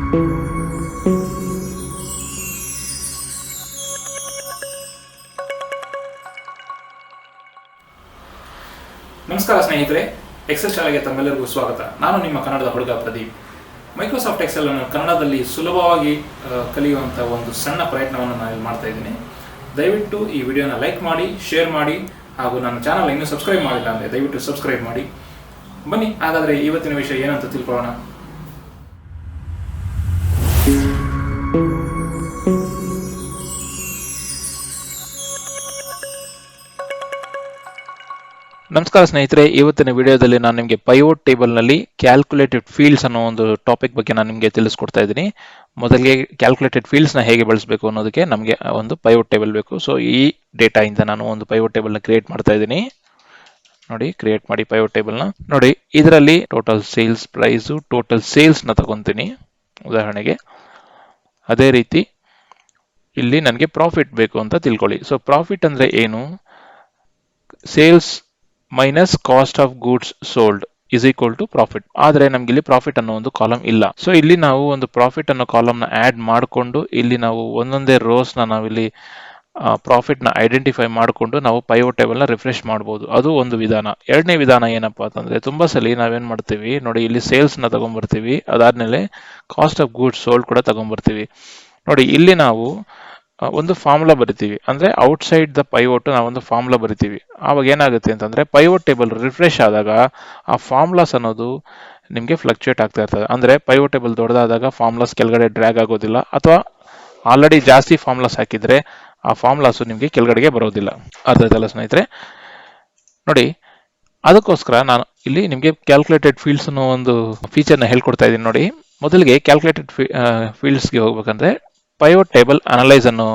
ನಮಸ್ಕಾರ ಸ್ನೇಹಿತರೆ, ಎಕ್ಸೆಲ್ ಶಾಲೆಗೆ ತಮ್ಮೆಲ್ಲರಿಗೂ ಸ್ವಾಗತ. ನಾನು ನಿಮ್ಮ ಕನ್ನಡದ ಹುಡುಗ ಪ್ರದೀಪ್. ಮೈಕ್ರೋಸಾಫ್ಟ್ ಎಕ್ಸೆಲ್ ಅನ್ನು ಕನ್ನಡದಲ್ಲಿ ಸುಲಭವಾಗಿ ಕಲಿಯುವಂಥ ಒಂದು ಸಣ್ಣ ಪ್ರಯತ್ನವನ್ನು ನಾನು ಮಾಡ್ತಾ ಇದ್ದೀನಿ. ದಯವಿಟ್ಟು ಈ ವಿಡಿಯೋನ ಲೈಕ್ ಮಾಡಿ, ಶೇರ್ ಮಾಡಿ, ಹಾಗೂ ನನ್ನ ಚಾನಲ್ ಇನ್ನೂ ಸಬ್ಸ್ಕ್ರೈಬ್ ಮಾಡಿಲ್ಲ ಅಂದರೆ ದಯವಿಟ್ಟು ಸಬ್ಸ್ಕ್ರೈಬ್ ಮಾಡಿ. ಬನ್ನಿ ಹಾಗಾದರೆ ಇವತ್ತಿನ ವಿಷಯ ಏನಂತ ತಿಳ್ಕೊಳ್ಳೋಣ. ನಮಸ್ಕಾರ ಸ್ನೇಹಿತರೆ, ಇವತ್ತಿನ ವಿಡಿಯೋದಲ್ಲಿ ನಾನು ನಿಮಗೆ ಪೈವೋಟ್ ಟೇಬಲ್ನಲ್ಲಿ ಕ್ಯಾಲ್ಕುಲೇಟೆಡ್ ಫೀಲ್ಡ್ಸ್ ಅನ್ನೋ ಒಂದು ಟಾಪಿಕ್ ಬಗ್ಗೆ ನಾನು ನಿಮಗೆ ತಿಳಿಸ್ಕೊಡ್ತಾ ಇದ್ದೀನಿ. ಮೊದಲಿಗೆ ಕ್ಯಾಲ್ಕುಲೇಟೆಡ್ ಫೀಲ್ಡ್ಸ್ನ ಹೇಗೆ ಬಳಸಬೇಕು ಅನ್ನೋದಕ್ಕೆ ನಮಗೆ ಒಂದು ಪೈವೋಟ್ ಟೇಬಲ್ ಬೇಕು. ಸೊ ಈ ಡೇಟಾಯಿಂದ ನಾನು ಒಂದು ಪೈವೋಟ್ ಟೇಬಲ್ನ ಕ್ರಿಯೇಟ್ ಮಾಡ್ತಾ ಇದ್ದೀನಿ. ನೋಡಿ, ಕ್ರಿಯೇಟ್ ಮಾಡಿ ಪೈವೋಟ್ ಟೇಬಲ್ನ. ನೋಡಿ, ಇದರಲ್ಲಿ ಟೋಟಲ್ ಸೇಲ್ಸ್ ಪ್ರೈಸು, ಟೋಟಲ್ ಸೇಲ್ಸ್ನ ತಗೊತೀನಿ ಉದಾಹರಣೆಗೆ. ಅದೇ ರೀತಿ ಇಲ್ಲಿ ನನಗೆ ಪ್ರಾಫಿಟ್ ಬೇಕು ಅಂತ ತಿಳ್ಕೊಳ್ಳಿ. ಸೊ ಪ್ರಾಫಿಟ್ ಅಂದರೆ ಏನು? Sales minus cost of goods sold is equal to profit. ಆದರೆ ನಮ್ಗೆ ಇಲ್ಲಿ ಪ್ರಾಫಿಟ್ ಅನ್ನೋ ಒಂದು ಕಾಲಮ್ ಇಲ್ಲ. ಸೊ ಇಲ್ಲಿ ನಾವು ಒಂದು ಪ್ರಾಫಿಟ್ ಅನ್ನೋ ಕಾಲಮ್ನ ಆಡ್ ಮಾಡಿಕೊಂಡು ಇಲ್ಲಿ ನಾವು ಒಂದೊಂದೇ ರೋಸ್ನ ನಾವಿಲ್ಲಿ ಪ್ರಾಫಿಟ್ನ ಐಡೆಂಟಿಫೈ ಮಾಡಿಕೊಂಡು ನಾವು ಪೈವೋಟ್ ಟೇಬಲ್ನ ರಿಫ್ರೆಶ್ ಮಾಡ್ಬೋದು. ಅದು ಒಂದು ವಿಧಾನ. ಎರಡನೇ ವಿಧಾನ ಏನಪ್ಪಾ ಅಂತಂದ್ರೆ, ತುಂಬಾ ಸಲ ನಾವೇನ್ ಮಾಡ್ತೀವಿ ನೋಡಿ, ಇಲ್ಲಿ ಸೇಲ್ಸ್ನ ತಗೊಂಡ್ಬರ್ತೀವಿ, ಅದಾದ್ಮೇಲೆ ಕಾಸ್ಟ್ ಆಫ್ ಗೂಡ್ಸ್ ಸೋಲ್ಡ್ ಕೂಡ ತಗೊಂಡ್ಬರ್ತೀವಿ. ನೋಡಿ, ಇಲ್ಲಿ ನಾವು ಒಂದು ಫಾರ್ಮುಲಾ ಬರಿತೀವಿ, ಅಂದ್ರೆ ಔಟ್ಸೈಡ್ ದ ಪೈವೋಟ್ ನಾವೊಂದು ಫಾರ್ಮುಲಾ ಬರಿತೀವಿ. ಆವಾಗ ಏನಾಗುತ್ತೆ ಅಂತಂದ್ರೆ, ಪೈವೋಟ್ ಟೇಬಲ್ ರಿಫ್ರೆಶ್ ಆದಾಗ ಆ ಫಾರ್ಮುಲಾಸ್ ಅನ್ನೋದು ನಿಮಗೆ ಫ್ಲಕ್ಚುಯೇಟ್ ಆಗ್ತಾ ಇರ್ತದೆ. ಅಂದ್ರೆ ಪೈವೋಟ್ ಟೇಬಲ್ ದೊಡ್ಡದಾದಾಗ ಫಾರ್ಮುಲಾಸ್ ಕೆಳಗಡೆ ಡ್ರ್ಯಾಗ್ ಆಗೋದಿಲ್ಲ, ಅಥವಾ ಆಲ್ರೆಡಿ ಜಾಸ್ತಿ ಫಾರ್ಮುಲಾಸ್ ಹಾಕಿದ್ರೆ ಆ ಫಾರ್ಮುಲಾಸ್ ನಿಮಗೆ ಕೆಳಗಡೆಗೆ ಬರೋದಿಲ್ಲ. ಅರ್ಥ ಆಯ್ತಲ್ಲ ಸ್ನೇಹಿತರೆ? ನೋಡಿ, ಅದಕ್ಕೋಸ್ಕರ ನಾನು ಇಲ್ಲಿ ನಿಮಗೆ ಕ್ಯಾಲ್ಕುಲೇಟೆಡ್ ಫೀಲ್ಡ್ಸ್ ಅನ್ನೋ ಒಂದು ಫೀಚರ್ನ ಹೇಳ್ಕೊಡ್ತಾ ಇದ್ದೀನಿ. ನೋಡಿ, ಮೊದಲಿಗೆ ಕ್ಯಾಲ್ಕುಲೇಟೆಡ್ ಫೀಲ್ಡ್ಸ್ಗೆ ಹೋಗ್ಬೇಕಂದ್ರೆ ಪೈವೋಟ್ ಟೇಬಲ್ ಅನಲೈಸ್ ಅನ್ನು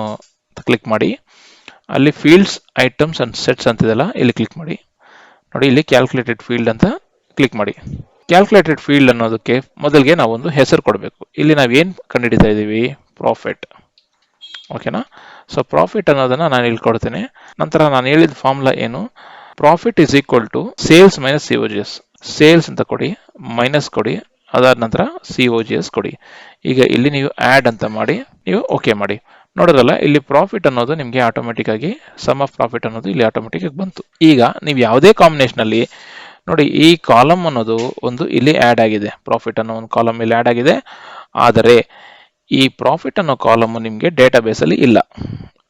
ಕ್ಲಿಕ್ ಮಾಡಿ, ಅಲ್ಲಿ ಫೀಲ್ಡ್ಸ್, ಐಟಮ್ಸ್ ಅಂಡ್ ಸೆಟ್ಸ್ ಅಂತಿದೆಲ್ಲ ಇಲ್ಲಿ ಕ್ಲಿಕ್ ಮಾಡಿ. ನೋಡಿ, ಇಲ್ಲಿ ಕ್ಯಾಲ್ಕುಲೇಟೆಡ್ ಫೀಲ್ಡ್ ಅಂತ ಕ್ಲಿಕ್ ಮಾಡಿ. ಕ್ಯಾಲ್ಕುಲೇಟೆಡ್ ಫೀಲ್ಡ್ ಅನ್ನೋದಕ್ಕೆ ಮೊದಲಿಗೆ ನಾವು ಒಂದು ಹೆಸರು ಕೊಡಬೇಕು. ಇಲ್ಲಿ ನಾವು ಏನು ಕಂಡುಹಿಡಿತಾ ಇದ್ದೀವಿ? ಪ್ರಾಫಿಟ್. ಓಕೆನಾ? ಸೊ ಪ್ರಾಫಿಟ್ ಅನ್ನೋದನ್ನ ನಾನು ಇಲ್ಲಿ ಕೊಡ್ತೇನೆ. ನಂತರ ನಾನು ಹೇಳಿದ ಫಾರ್ಮುಲಾ ಏನು? Profit is equal to sales minus COGS. Sales ಅಂತ ಕೊಡಿ, ಮೈನಸ್ ಕೊಡಿ, ಅದಾದ ನಂತರ COGS ಕೊಡಿ. ಈಗ ಇಲ್ಲಿ ನೀವು ಆಡ್ ಅಂತ ಮಾಡಿ ನೀವು ಓಕೆ ಮಾಡಿ. ನೋಡೋದಲ್ಲ, ಇಲ್ಲಿ ಪ್ರಾಫಿಟ್ ಅನ್ನೋದು ನಿಮಗೆ ಆಟೋಮೆಟಿಕ್ ಆಗಿ ಸಮ್ ಆಫ್ ಪ್ರಾಫಿಟ್ ಅನ್ನೋದು ಇಲ್ಲಿ ಆಟೋಮೆಟಿಕ್ ಆಗಿ ಬಂತು. ಈಗ ನೀವು ಯಾವುದೇ ಕಾಂಬಿನೇಷನ್ ಅಲ್ಲಿ ನೋಡಿ, ಈ ಕಾಲಮ್ ಅನ್ನೋದು ಒಂದು ಇಲ್ಲಿ ಆಡ್ ಆಗಿದೆ, ಪ್ರಾಫಿಟ್ ಅನ್ನೋ ಒಂದು ಕಾಲಮ್ ಇಲ್ಲಿ ಆಡ್ ಆಗಿದೆ. ಆದರೆ ಈ ಪ್ರಾಫಿಟ್ ಅನ್ನೋ ಕಾಲಮ್ ನಿಮಗೆ ಡೇಟಾಬೇಸ್ ಅಲ್ಲಿ ಇಲ್ಲ.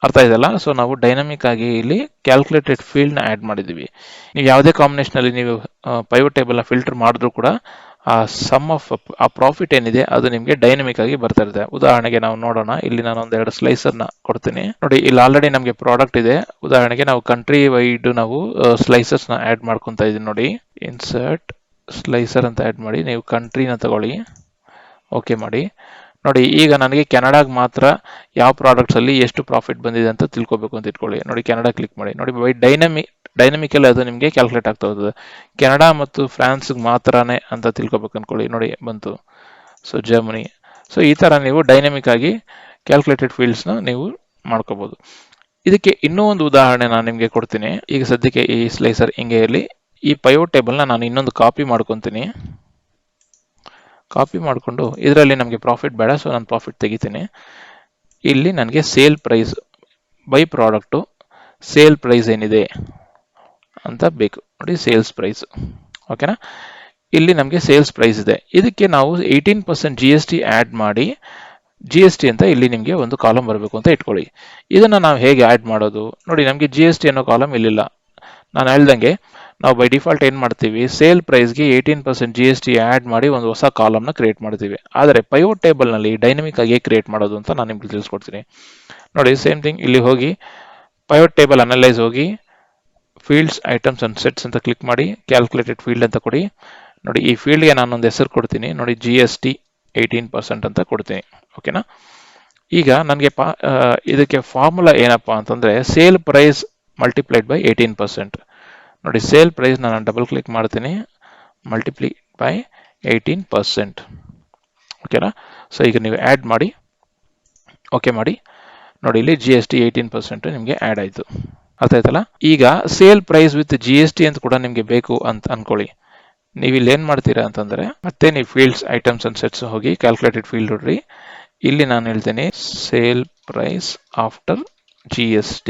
ಅರ್ಥ ಇದೆಯಲ್ಲ? ಸೊ ನಾವು ಡೈನಮಿಕ್ ಆಗಿ ಇಲ್ಲಿ ಕ್ಯಾಲ್ಕುಲೇಟೆಡ್ ಫೀಲ್ಡ್ ನ ಆಡ್ ಮಾಡಿದೀವಿ. ನೀವು ಯಾವುದೇ ಕಾಂಬಿನೇಷನ್ ಅಲ್ಲಿ ನೀವು ಪೈವೋಟ್ ಟೇಬಲ್ ನ ಫಿಲ್ಟರ್ ಮಾಡಿದ್ರು ಕೂಡ ಆ ಸಮ್ ಆಫ್ ಆ ಪ್ರಾಫಿಟ್ ಏನಿದೆ ಅದು ನಿಮಗೆ ಡೈನಮಿಕ್ ಆಗಿ ಬರ್ತಾ ಇರುತ್ತೆ. ಉದಾಹರಣೆಗೆ ನಾವು ನೋಡೋಣ, ಇಲ್ಲಿ ನಾನು ಒಂದೆರಡು ಸ್ಲೈಸರ್ ನ ಕೊಡ್ತೀನಿ. ನೋಡಿ, ಇಲ್ಲಿ ಆಲ್ರೆಡಿ ನಮಗೆ ಪ್ರಾಡಕ್ಟ್ ಇದೆ. ಉದಾಹರಣೆಗೆ ನಾವು ಕಂಟ್ರಿ ವೈಡ್ ನಾವು ಸ್ಲೈಸರ್ಸ್ ನ ಆಡ್ ಮಾಡ್ಕೊಂತ ಇದೀನಿ. ನೋಡಿ, ಇನ್ಸರ್ಟ್ ಸ್ಲೈಸರ್ ಅಂತ ಆಡ್ ಮಾಡಿ, ನೀವು ಕಂಟ್ರಿನ ತಗೊಳ್ಳಿ, ಓಕೆ ಮಾಡಿ. ನೋಡಿ, ಈಗ ನನಗೆ ಕೆನಡಾಗ್ ಮಾತ್ರ ಯಾವ ಪ್ರಾಡಕ್ಟ್ಸ್ ಅಲ್ಲಿ ಎಷ್ಟು ಪ್ರಾಫಿಟ್ ಬಂದಿದೆ ಅಂತ ತಿಳ್ಕೊಬೇಕು ಅಂತ ಇಟ್ಕೊಳ್ಳಿ. ನೋಡಿ, ಕೆನಡಾ ಕ್ಲಿಕ್ ಮಾಡಿ. ನೋಡಿ, ಬೈ ಡೈನಮಿಕಲ್ಲಿ ಅದು ನಿಮಗೆ ಕ್ಯಾಲ್ಕುಲೇಟ್ ಆಗ್ತಾ ಹೋಗ್ತದೆ. ಕೆನಡಾ ಮತ್ತು ಫ್ರಾನ್ಸ್ಗೆ ಮಾತ್ರನೇ ಅಂತ ತಿಳ್ಕೊಬೇಕು ಅನ್ಕೊಳ್ಳಿ. ನೋಡಿ, ಬಂತು. So Germany. ಸೊ ಈ ತರ ನೀವು ಡೈನಮಿಕ್ ಆಗಿ ಕ್ಯಾಲ್ಕುಲೇಟೆಡ್ ಫೀಲ್ಡ್ಸ್ನ ನೀವು ಮಾಡ್ಕೋಬಹುದು. ಇದಕ್ಕೆ ಇನ್ನೂ ಒಂದು ಉದಾಹರಣೆ ನಾನು ನಿಮಗೆ ಕೊಡ್ತೀನಿ. ಈಗ ಸದ್ಯಕ್ಕೆ ಈ ಸ್ಲೈಸರ್ ಹಿಂಗೆ ಇರಲಿ. ಈ ಪೈವೋಟ್ ಟೇಬಲ್ನ ನಾನು ಇನ್ನೊಂದು ಕಾಪಿ ಮಾಡ್ಕೊತೀನಿ. ಕಾಪಿ ಮಾಡಿಕೊಂಡು ಇದರಲ್ಲಿ ನಮಗೆ ಪ್ರಾಫಿಟ್ ಬೇಡ, ಸೊ ನಾನು ಪ್ರಾಫಿಟ್ ತೆಗಿತೀನಿ. ಇಲ್ಲಿ ನನಗೆ sale price by product sale price ಏನಿದೆ ಅಂತ ಬೇಕು. ನೋಡಿ, ಸೇಲ್ಸ್ ಪ್ರೈಸ್. ಓಕೆನಾ? ಇಲ್ಲಿ ನಮಗೆ ಸೇಲ್ಸ್ ಪ್ರೈಸ್ ಇದೆ. ಇದಕ್ಕೆ ನಾವು 18% GST ಆಡ್ ಮಾಡಿ, GST ಅಂತ ಇಲ್ಲಿ ನಿಮಗೆ ಒಂದು ಕಾಲಮ್ ಬರಬೇಕು ಅಂತ ಇಟ್ಕೊಳ್ಳಿ. ಇದನ್ನ ನಾವು ಹೇಗೆ ಆಡ್ ಮಾಡೋದು? ನೋಡಿ, ನಮಗೆ GST ಅನ್ನೋ ಕಾಲಮ್ ಇಲ್ಲಿಲ್ಲ. ನಾನು ಹೇಳ್ದಂಗೆ ನಾವು ಬೈ ಡಿಫಾಲ್ಟ್ ಏನ್ ಮಾಡ್ತೀವಿ, ಸೇಲ್ ಪ್ರೈಸ್ಗೆ 18% GST ಆಡ್ ಮಾಡಿ ಒಂದು ಹೊಸ ಕಾಲಮ್ನ ಕ್ರಿಯೇಟ್ ಮಾಡ್ತೀವಿ. ಆದರೆ ಪೈವೋಟ್ ಟೇಬಲ್ ನಲ್ಲಿ ಡೈನಮಿಕ್ ಆಗಿ ಕ್ರಿಯೇಟ್ ಮಾಡೋದು ಅಂತ ನಾನು ನಿಮ್ಗೆ ತಿಳಿಸ್ಕೊಡ್ತೀನಿ. ನೋಡಿ, ಸೇಮ್ ಥಿಂಗ್. ಇಲ್ಲಿ ಹೋಗಿ ಪೈವೋಟ್ ಟೇಬಲ್ ಅನಲೈಸ್ ಹೋಗಿ ಫೀಲ್ಡ್ಸ್, ಐಟಮ್ಸ್ ಅಂಡ್ ಸೆಟ್ಸ್ ಅಂತ ಕ್ಲಿಕ್ ಮಾಡಿ, ಕ್ಯಾಲ್ಕುಲೇಟೆಡ್ ಫೀಲ್ಡ್ ಅಂತ ಕೊಡಿ. ನೋಡಿ, ಈ ಫೀಲ್ಡ್ಗೆ ನಾನೊಂದು ಹೆಸರು ಕೊಡ್ತೀನಿ. ನೋಡಿ, GST 18% ಅಂತ ಕೊಡ್ತೀನಿ. ಓಕೆನಾ? ಈಗ ನನಗೆ ಇದಕ್ಕೆ ಫಾರ್ಮುಲಾ ಏನಪ್ಪಾ ಅಂತಂದ್ರೆ, ಸೇಲ್ ಪ್ರೈಸ್ ಮಲ್ಟಿಪ್ಲೈಡ್ ಬೈ 18%. ನೋಡಿ, ಸೇಲ್ ಪ್ರೈಸ್ ನಾನು ಡಬಲ್ ಕ್ಲಿಕ್ ಮಾಡ್ತೀನಿ, ಮಲ್ಟಿಪ್ಲೈ ಬೈ 18%. ಓಕೆನಾ? ಸೊ ಈಗ ನೀವು ಆಡ್ ಮಾಡಿ, ಓಕೆ ಮಾಡಿ. ನೋಡಿ, ಇಲ್ಲಿ GST 18% ನಿಮಗೆ ಆಡ್ ಆಯ್ತು. ಅರ್ಥ ಆಯ್ತಲ್ಲ? ಈಗ ಸೇಲ್ ಪ್ರೈಸ್ ವಿತ್ GST ಅಂತ ಕೂಡ ನಿಮಗೆ ಬೇಕು ಅಂತ ಅನ್ಕೊಳ್ಳಿ. ನೀವು ಇಲ್ಲಿ ಏನ್ ಮಾಡ್ತೀರಾ ಅಂತಂದ್ರೆ ಮತ್ತೆ ನೀವು ಫೀಲ್ಡ್ಸ್ ಐಟಮ್ಸ್ ಅಂಡ್ ಸೆಟ್ಸ್ ಹೋಗಿ ಕ್ಯಾಲ್ಕುಲೇಟೆಡ್ ಫೀಲ್ಡ್ ನೋಡ್ರಿ. ಇಲ್ಲಿ ನಾನು ಹೇಳ್ತೀನಿ ಸೇಲ್ ಪ್ರೈಸ್ ಆಫ್ಟರ್ GST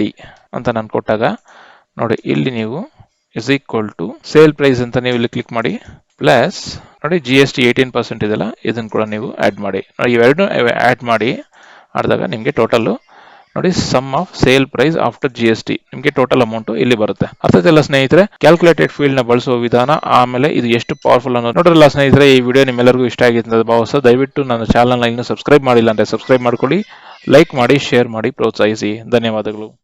ಅಂತ ನಾನು ಕೊಟ್ಟಾಗ ನೋಡಿ ಇಲ್ಲಿ ನೀವು is equal to sale price ಅಂತ ನೀವು ಇಲ್ಲಿ ಕ್ಲಿಕ್ ಮಾಡಿ ಪ್ಲಸ್ ನೋಡಿ GST 18% ಇದೆಲ್ಲ ಇದನ್ನು ಕೂಡ ನೀವು ಆಡ್ ಮಾಡಿ. ಇವೆರಡು ಆಡ್ ಮಾಡಿ ಆಡಿದಾಗ ನಿಮಗೆ ಟೋಟಲ್ ನೋಡಿ sum of sale price after GST ನಿಮಗೆ ಟೋಟಲ್ ಅಮೌಂಟ್ ಇಲ್ಲಿ ಬರುತ್ತೆ. ಅರ್ಥಾತ್ ಸ್ನೇಹಿತರೆ ಕ್ಯಾಲ್ಕುಲೇಟೆಡ್ ಫೀಲ್ಡ್ ನ ಬಳಸುವ ವಿಧಾನ, ಆಮೇಲೆ ಇದು ಎಷ್ಟು ಪವರ್ಫುಲ್ ಅನ್ನೋದು ನೋಡ್ರಲ್ಲ ಸ್ನೇಹಿತರೆ. ಈ ವಿಡಿಯೋ ನಿಮ್ಮೆಲ್ಲರಿಗೂ ಇಷ್ಟ ಆಗಿದೆ ಅಂತ ಭಾವಿಸ ದಯವಿಟ್ಟು ನನ್ನ ಚಾನಲ್ನ ಇನ್ನೂ ಸಬ್ಸ್ಕ್ರೈಬ್ ಮಾಡಿಲ್ಲ ಅಂದ್ರೆ ಸಬ್ಸ್ಕ್ರೈಬ್ ಮಾಡ್ಕೊಳ್ಳಿ, ಲೈಕ್ ಮಾಡಿ, ಶೇರ್ ಮಾಡಿ, ಪ್ರೋತ್ಸಾಹಿಸಿ. ಧನ್ಯವಾದಗಳು.